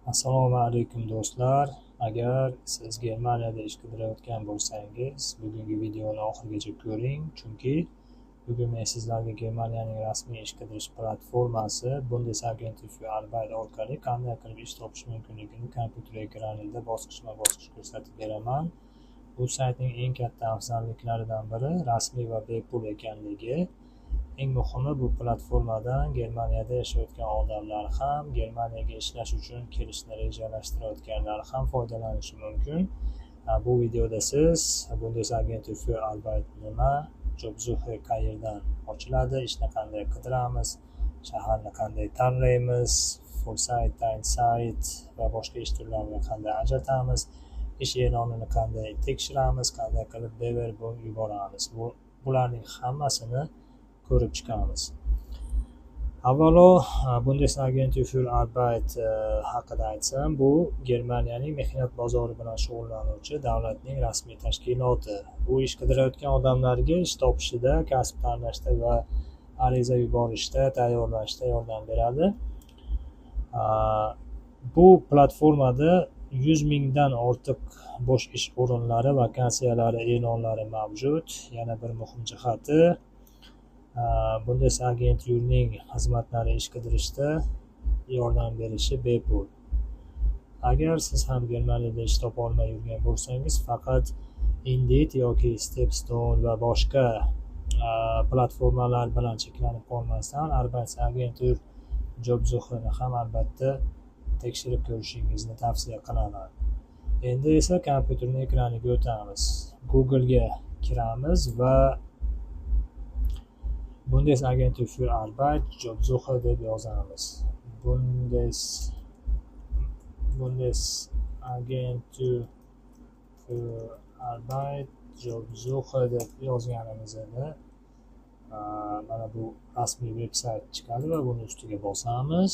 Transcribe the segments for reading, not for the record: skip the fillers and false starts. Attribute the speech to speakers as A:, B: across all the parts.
A: Assalomu alaykum do'stlar. Agar siz Germaniyada ish qidirayotgan bo'lsangiz, bugungi videoni oxirigacha ko'ring, chunki bugun men sizlarga Germaniyaning rasmiy ish qidirish platformasi Bundesagentur für Arbeit orqali qanday qilib ish topish mumkinligini kompyuter ekranida bosqichma-bosqich ko'rsatib beraman. Bu saytning eng katta afzalliklaridan biri rasmiy va bepul ekanligi. Eng muhimi, bu platformadan Germaniyada yashayotgan odamlar ham, Germaniyaga ishlash uchun kelishni rejalashtirayotganlar ham foydalanishi mumkin. Bu videoda siz Bundesagentur für Arbeit nima, Jobsuche qayerdan ochiladi, ishni qanday qidiramiz, shaharni qanday tanlaymiz, Foresight, Teilzeit va boshqa ish turlarini qanday ajratamiz, ish e'lonini qanday tekshiramiz, qanday qilib beverib yuboramiz. Bularning hammasini ko'rib chiqamiz. Avvalo Bundesagentur für Arbeit haqida aytsam, bu Germaniyaning mehnat bozori bilan shug'ullanuvchi davlatning rasmiy tashkiloti. Bu ish qidirayotgan odamlarga ish topishida, kasb tanlashda va ariza yuborishda, tayyorlashda yordam beradi. Bu platformada 100 mingdan ortiq bo'sh ish o'rinlari, vakansiyalari, e'lonlari mavjud. Yana bir muhim jihati, Bundesagenturning xizmatlari ish qidirishda yordam berishi bepul. Agar siz ham Germaniyada ish topa olmay yurgan bo'lsangiz, faqat Indeed yoki Stepstone va boshqa platformalar bilan cheklanib qolmasdan, Arbeitsagentur Jobsucheni ham albatta tekshirib ko'rishingizni tavsiya qilaman. Endi esa kompyuterning ekraniga o'tamiz. Google ga kiramiz va Bundesagentur für Arbeit Jobsuche deb yozamiz. Bundesagentur für Arbeit Jobsuche deb yozganimizda mana bu rasmiy veb-sayt chiqadi va buni ustiga bosamiz.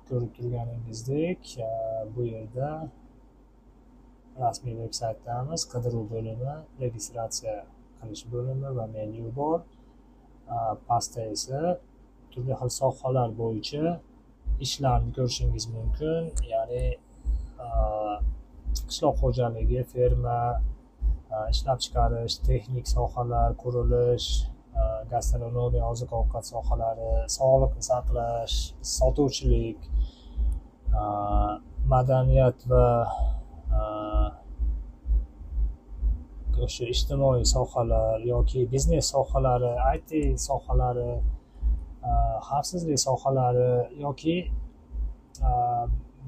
A: Ko'rib turganingizdek, bu yerda rasmiy veb-saytdamiz. Qidiruv bo'limi, registratsiya qilish bo'limi va menyu bor. Pastda esa turli xil sohalar bo'yicha ishlarni ko'rishingiz mumkin. Ya'ni qishloq xo'jaligi, ferma, ishlab chiqarish, texnik sohalar, qurilish, gastronomiya, oziq-ovqat sohalari, sog'liqni saqlash, sotuvchilik, madaniyat va o'sha ijtimoiy sohalar yoki biznes sohalari, IT sohalari, xavfsizlik sohalari yoki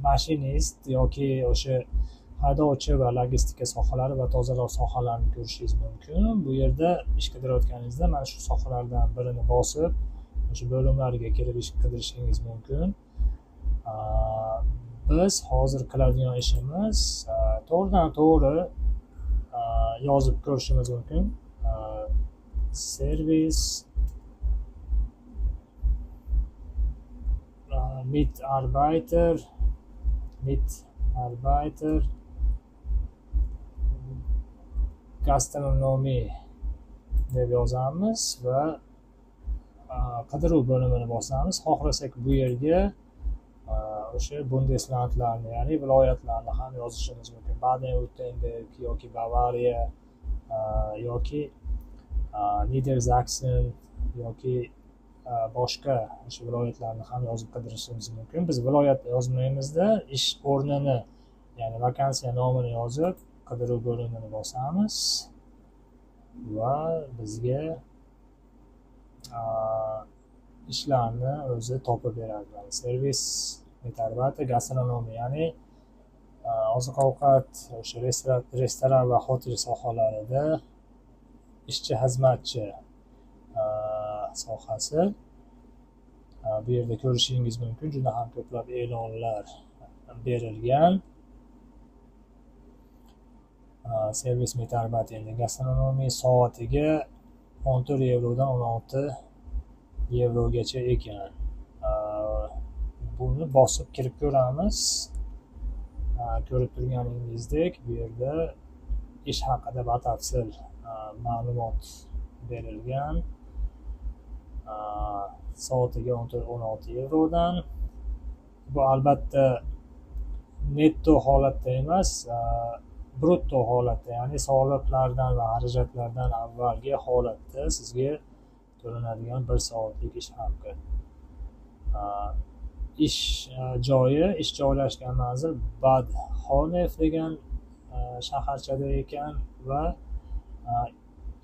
A: mashinist yoki o'sha haydovchi va logistika sohalari va tozalash sohalarini ko'rishingiz mumkin. Bu yerda ish qidirayotganingizda mana shu sohalardan birini bosib, o'sha bo'limlarga kirib ish qidirishingiz mumkin. Biz hozir qiladigan ishimiz to'g'ridan-to'g'ri yozib ko'rishimiz mumkin. Servis Mitarbeiter Gastronomie deb yozamiz va qidiruv bo'limini bosamiz. Xohlasak bu yerga o'sha Bundeslandlarni, ya'ni viloyatlarni ham yozishimiz mumkin. Baden-Württemberg yoki Bavariya yoki Niedersachsen yoki boshqa o'sha viloyatlarni ham yozib qidirishimiz mumkin. Biz viloyat yozmaymizda, ish o'rnini, ya'ni vakansiya nomini yozib, qidiruv bo'limini bosamiz va bizga ishlarni o'zi topib beradi. Servis Mitarbeiter Gastronomie, ya'ni oziq-ovqat, o'sha restoran va hotel sohalarida ishchi xizmatchi sohasi. Bu yerda ko'rishingiz mumkin, juda ham ko'plab e'lonlar berilgan. Servis Mitarbeiter endi gastronomiya soatiga 14 yevrodan 16 yevrogacha ekan. Buni bosib kirib ko'ramiz. Ko'rib turganingizdek, bu yerda ish haqida batafsil ma'lumot berilgan. soatiga 16 yevrodan. Bu albatta netto holatda emas, brutto holatda, ya'ni soliqlardan va xarajatlardan avvalgi holatda sizga to'lanadigan 1 soatlik ish haqi. Ish joyi, ish joylashgan manzil Bad Honnef degan shaharchada ekan va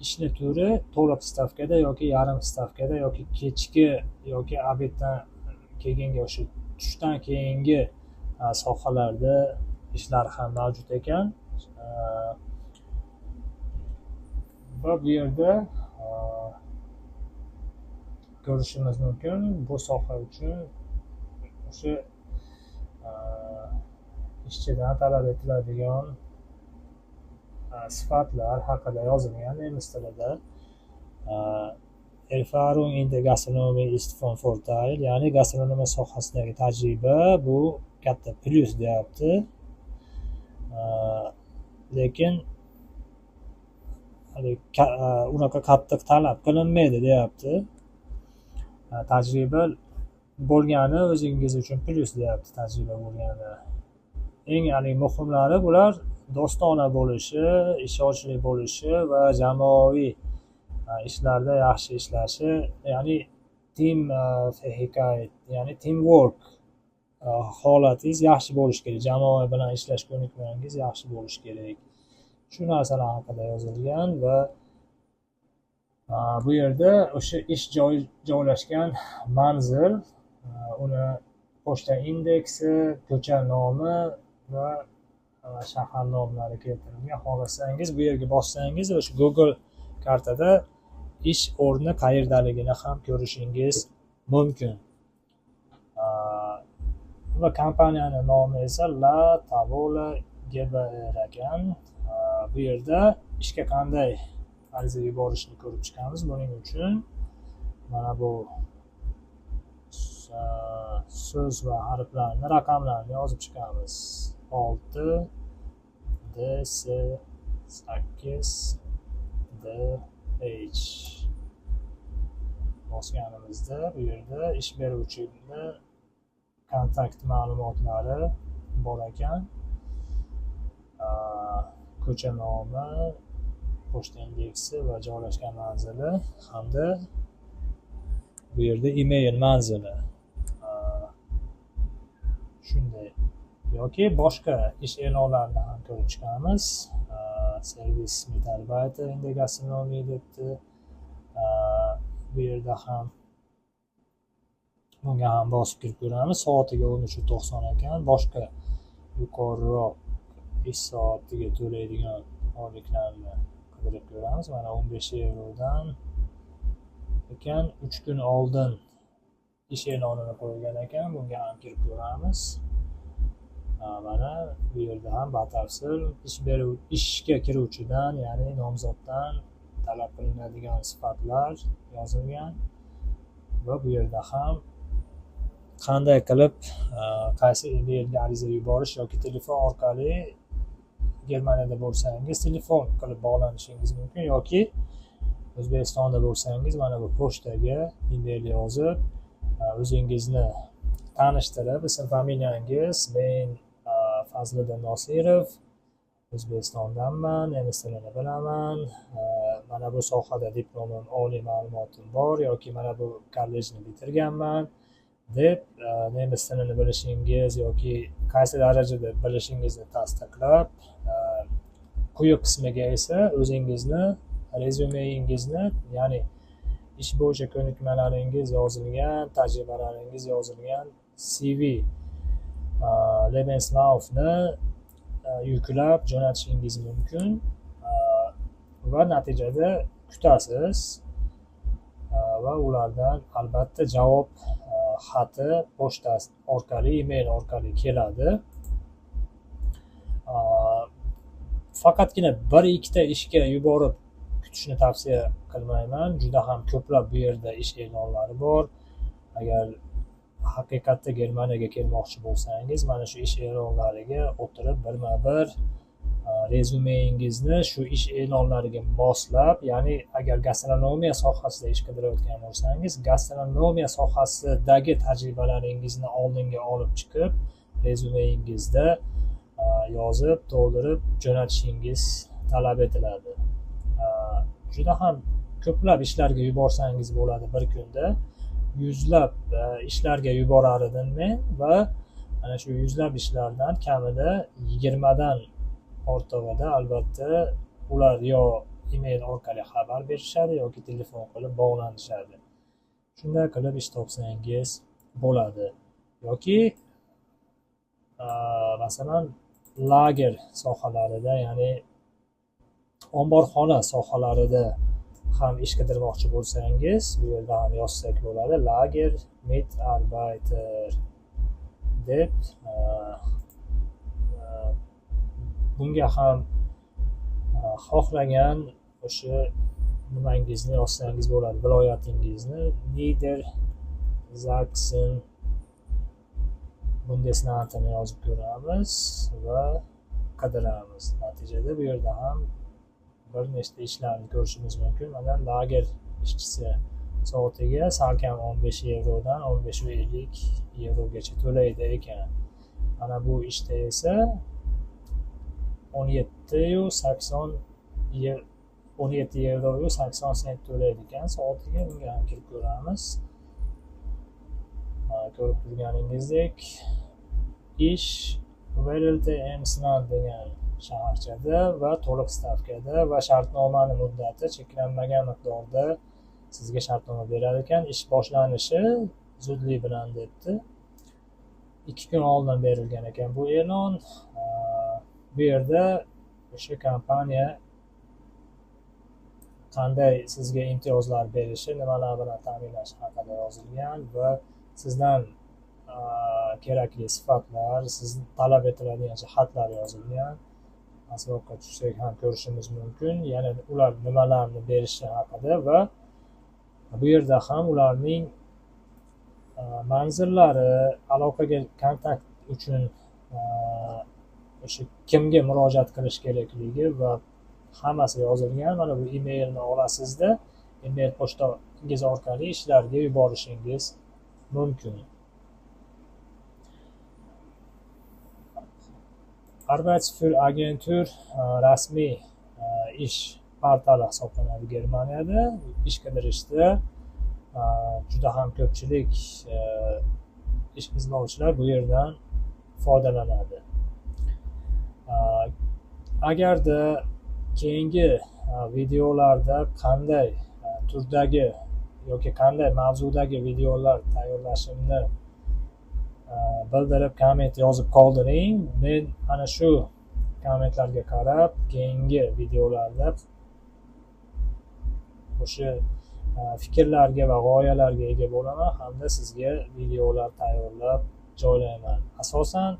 A: ishni turi to'liq stavkada yoki yarim stavkada yoki kechki yoki obeddan keyingi o'sha tushdan keyingi sohalarda ishlar ham mavjud ekan. Va bu yerda ko'rishimiz mumkin bu soha uchun o'sha ishchidan talab etiladigan sifatlar haqida yozilgan nemis tilida. Erfahrung in der Gastronomie ist von Vorteil, ya'ni gastronomiya sohasidagi tajriba bu katta plyus deyapti. Lekin unaqa qattiq talab qilinmaydi deyapti. Tajriba bo'lgani o'zingiz uchun plyus deyapti, tajriba bo'lgani. Eng muhimlari bular do'stona bo'lishi, ishonchli bo'lishi va jamoaviy ishlarda yaxshi ishlashi, ya'ni ya'ni teamwork holatingiz yaxshi bo'lishi kerak, jamoa bilan ishlash ko'nikmangiz yaxshi bo'lishi kerak. Shu narsalar haqida yozilgan va bu yerda o'sha ish joylashgan manzil, uni pochta indeksi, ko'cha nomi va shahar nomlari keltirilgan. Xohlasangiz bu yerga bossangiz o'sha Google kartada ish o'rni qayerdaligini ham ko'rishingiz mumkin. Va kompaniyani nomi esa La Tavola GbR ekan. Bu yerda ishga qanday ariza yuborishni ko'rib chiqamiz. Buning uchun mana bu so'z va harflarni, raqamlarni yozib chiqamiz. 6 DS 8 DH bosganimizda bu yerda ish beruvchini kontakt ma'lumotlari bor ekan. Ko'cha nomi, pochta indeksi va joylashgan manzili hamda bu yerda email manzili. Shunday yoki boshqa ish e'lonlarini ham ko'rib chiqamiz. Servis Mitarbayter in der Gastronomie debdi. Bu yerda ham bunga ham bosib kirib ko'ramiz. Soatiga 13.90 ekan. Boshqa yuqoriroq ish soatiga to'laydigan oyliklarni qidirib ko'ramiz. Mana 15 yevrodan ekan. 3 kun oldin ish e'lonini qo'ygan ekan. Bunga ham kirib ko'ramiz. Mana bu yerda ham batafsil ishga kiruvchidan, ya'ni nomzoddan talab qilinadigan sifatlar yozilgan va bu yerda ham qanday qilib qaysi yerga ariza yuborish yoki telefon orqali, Germaniyada bo'lsangiz telefon qilib bog'lanishingiz mumkin yoki O'zbekistonda bo'lsangiz mana bu pochtaga email yozib o'zingizni tanishtirib, ism familiyangiz, men Fazliddin Nosirov, O'zbekistondanman, nemis tilini bilaman, mana bu sohada diplomim, oliy ma'lumotim bor yoki mana bu kollejni bitirganman deb nemis tilini bilishingiz yoki qaysi darajada bilishingizni tasdiqlab, quyi qismiga esa o'zingizni rezyumeingizni, ya'ni ish bo'yicha ko'nikmalaringiz yozilgan, tajribalaringiz yozilgan CV Lebenslaufni yuklab jo'natishingiz mumkin va natijada kutasiz va ulardan albatta javob xati pochta orqali, email orqali keladi. Faqatgina 1-2 ishga yuborib kutishni tavsiya qilmayman. Juda ham ko'plab bu yerda ish e'lonlari bor. Agar haqiqatda Germaniyaga kelmoqchi bo'lsangiz, mana shu ish e'lonlariga o'tirib birma-bir rezumengizni shu ish e'lonlariga moslab, ya'ni agar gastronomiya sohasida ish qidirayotgan bo'lsangiz, gastronomiya sohasidagi tajribalaringizni oldinga olib chiqib, rezumengizda yozib, to'ldirib jo'natishingiz talab etiladi. Juda ham ko'plab ishlarga yuborsangiz bo'ladi bir kunda. Yuzlab ishlarga yuborar edim men va ana shu yuzlab ishlardan kamida 20 dan ortig'ida albatta ular yo email orqali xabar berishadi yoki telefon qilib bog'lanishadi. Shunday qilib ish topsangiz bo'ladi. Yoki masalan lager sohalarida, ya'ni omborxona sohalarida ham ish qidirmoqchi bo'lsangiz, bu yerda ham yozsak bo'ladi. Lager Mitarbeiter deb bunga ham xohlagan o'sha nimangizni yozsangiz bo'ladi, viloyatingizni. Niedersachsen Bundeslandini yozib ko'ramiz va qidiramiz. Natijada bu yerda ham bir nechta ishlarni ko'rishimiz mumkin. Mana lager ishchisi soatiga salkam 15 yevrodan 15-50 yevrogacha to'laydi ekan. Mana bu ishda esa 17 yevro 80 sent to'laydi ekan soatiga. Bunga ham kirib ko'ramiz. Ko'rib turganingizdek ish Werelteemsland degan shaharchada va to'liq stavkada va shartnomani muddati cheklanmagan miqdorda sizga shartnoma berar ekan. Ish boshlanishi zudlik bilan debdi. 2 kun oldin berilgan ekan bu e'lon. Bu yerda o'sha kompaniya qanday sizga imtiyozlar berishi, nimalar bilan ta'minlash haqida yozilgan va sizdan kerakli sifatlar, sizni talab etiladigan jihatlar yozilgan. Asbobga tushsak ham ko'rishimiz mumkin. Ya'ni ular nimalarni berishi haqida va bu yerda ham ularning manzillari, aloqaga kontakt uchun o'sha kimga murojaat qilish kerakligi va hammasi yozilgan. Mana bu emailni olasizda, email pochtangiz orqali ishlarga yuborishingiz mumkin. Arbeitsführagentur rasmiy ish portali hisoblanadi Germaniyada. Ish qidirishda juda ham ko'pchilik ish izlovchilar bu yerdan foydalanadi. Agarda keyingi videolarda qanday turdagi yoki qanday mavzudagi videolar tayyorlashimni bildirib komment yozib qoldiring. Men ana shu kommentlarga qarab keyingi videolarda o'sha fikrlarga va g'oyalarga ega bo'laman hamda sizga videolar tayyorlab joylayman. Asosan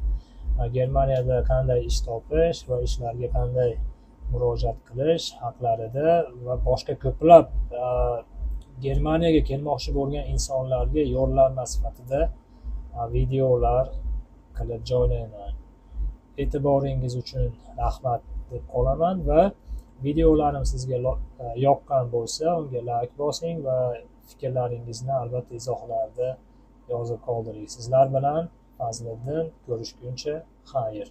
A: Germaniyada qanday ish topish va ishlarga qanday murojaat qilish haqlarida va boshqa ko'plab Germaniyaga kelmoqchi bo'lgan insonlarga yo'llanma sifatida videolar qilib joylayman. E'tiboringiz uchun rahmat deb qolaman va videolarim sizga yoqqan bo'lsa, unga like bosing va fikrlaringizni albatta izohlarda yozib qoldiring. Sizlar bilan Fazliddin, ko'rishguncha xayr.